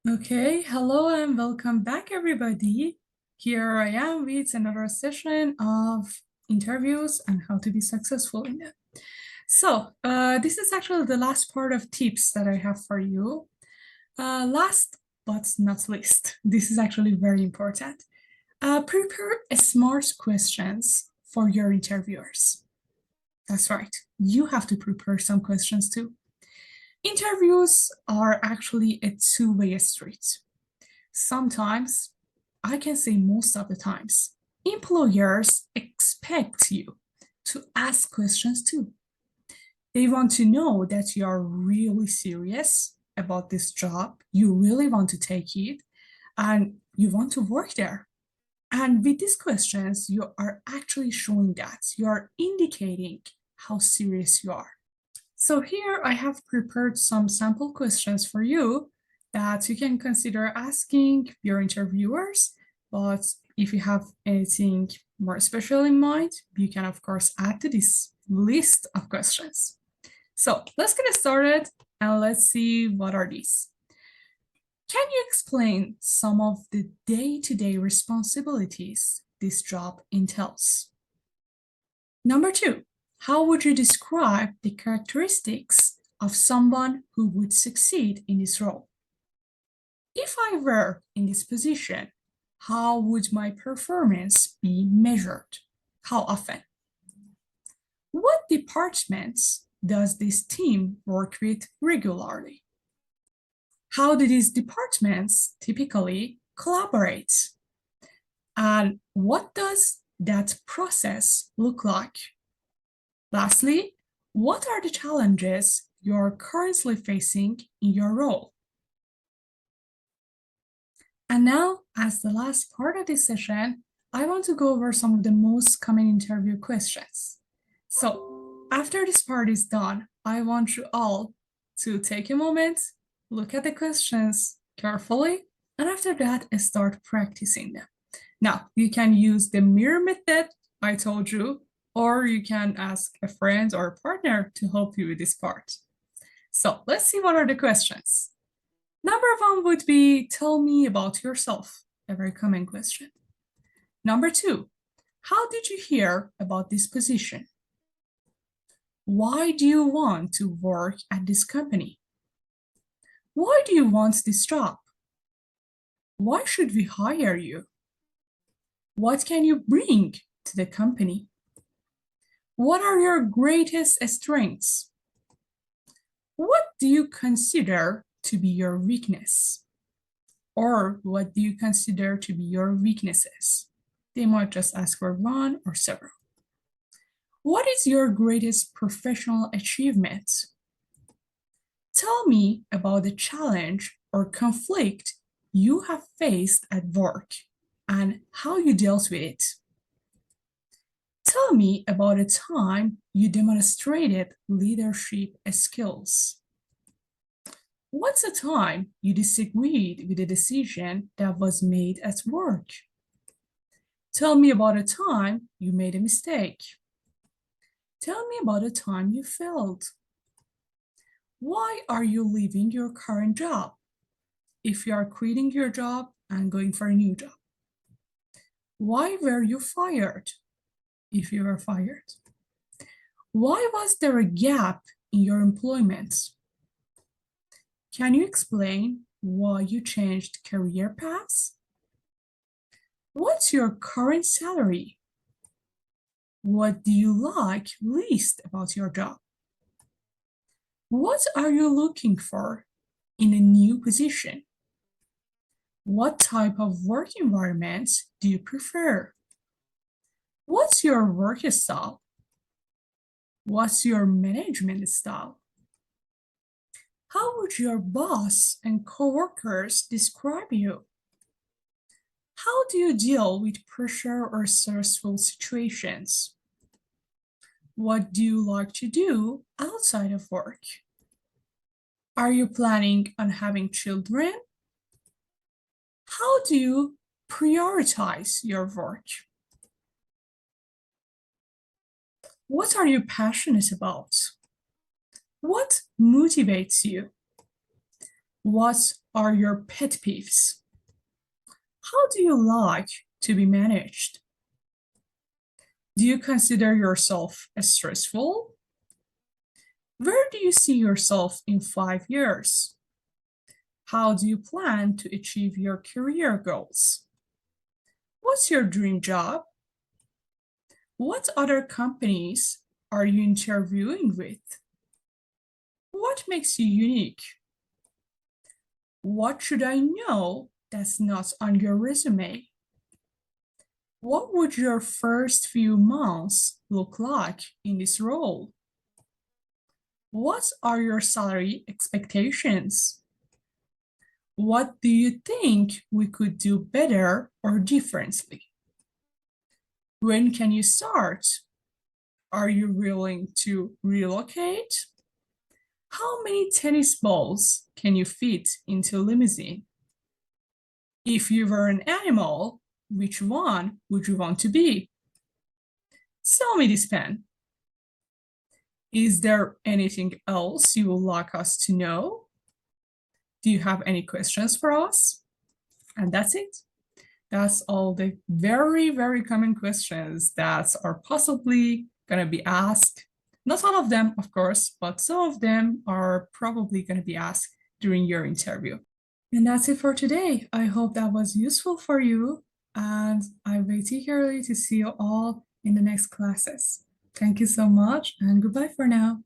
Okay, hello and welcome back, everybody. Here I am with another session of interviews and how to be successful in them. So, this is actually the last part of tips that I have for you. Last but not least, this is actually very important. Prepare smart questions for your interviewers. That's right, you have to prepare some questions too. Interviews are actually a two-way street. Sometimes, I can say most of the times, employers expect you to ask questions too. They want to know that you are really serious about this job, you really want to take it, and you want to work there. And with these questions, you are actually showing that you are indicating how serious you are. So here I have prepared some sample questions for you that you can consider asking your interviewers. But if you have anything more special in mind, you can of course add to this list of questions. So let's get started and let's see what are these. Can you explain some of the day-to-day responsibilities this job entails? Number two, how would you describe the characteristics of someone who would succeed in this role? If I were in this position, how would my performance be measured? How often? What departments does this team work with regularly? How do these departments typically collaborate? And what does that process look like? Lastly, what are the challenges you're currently facing in your role? And now, as the last part of this session, I want to go over some of the most common interview questions. So after this part is done, I want you all to take a moment, look at the questions carefully, and after that, start practicing them. Now, you can use the mirror method I told you, or you can ask a friend or a partner to help you with this part. So let's see what are the questions. Number one would be, tell me about yourself, a very common question. Number two, how did you hear about this position? Why do you want to work at this company? Why do you want this job? Why should we hire you? What can you bring to the company? What are your greatest strengths? What do you consider to be your weakness? Or what do you consider to be your weaknesses? They might just ask for one or several. What is your greatest professional achievement? Tell me about the challenge or conflict you have faced at work and how you dealt with it. Tell me about a time you demonstrated leadership skills. What's a time you disagreed with a decision that was made at work? Tell me about a time you made a mistake. Tell me about a time you failed. Why are you leaving your current job? If you are quitting your job and going for a new job. Why were you fired? If you were fired. Why was there a gap in your employment? Can you explain why you changed career paths? What's your current salary? What do you like least about your job? What are you looking for in a new position? What type of work environment do you prefer? What's your work style? What's your management style? How would your boss and coworkers describe you? How do you deal with pressure or stressful situations? What do you like to do outside of work? Are you planning on having children? How do you prioritize your work? What are you passionate about? What motivates you? What are your pet peeves? How do you like to be managed? Do you consider yourself stressful? Where do you see yourself in 5 years? How do you plan to achieve your career goals? What's your dream job? What other companies are you interviewing with? What makes you unique? What should I know that's not on your resume? What would your first few months look like in this role? What are your salary expectations? What do you think we could do better or differently? When can you start? Are you willing to relocate? How many tennis balls can you fit into a limousine? If you were an animal, which one would you want to be? Sell me this pen. Is there anything else you would like us to know? Do you have any questions for us? And that's it. That's all the very, very common questions that are possibly going to be asked. Not all of them, of course, but some of them are probably going to be asked during your interview. And that's it for today. I hope that was useful for you. And I wait eagerly to see you all in the next classes. Thank you so much and goodbye for now.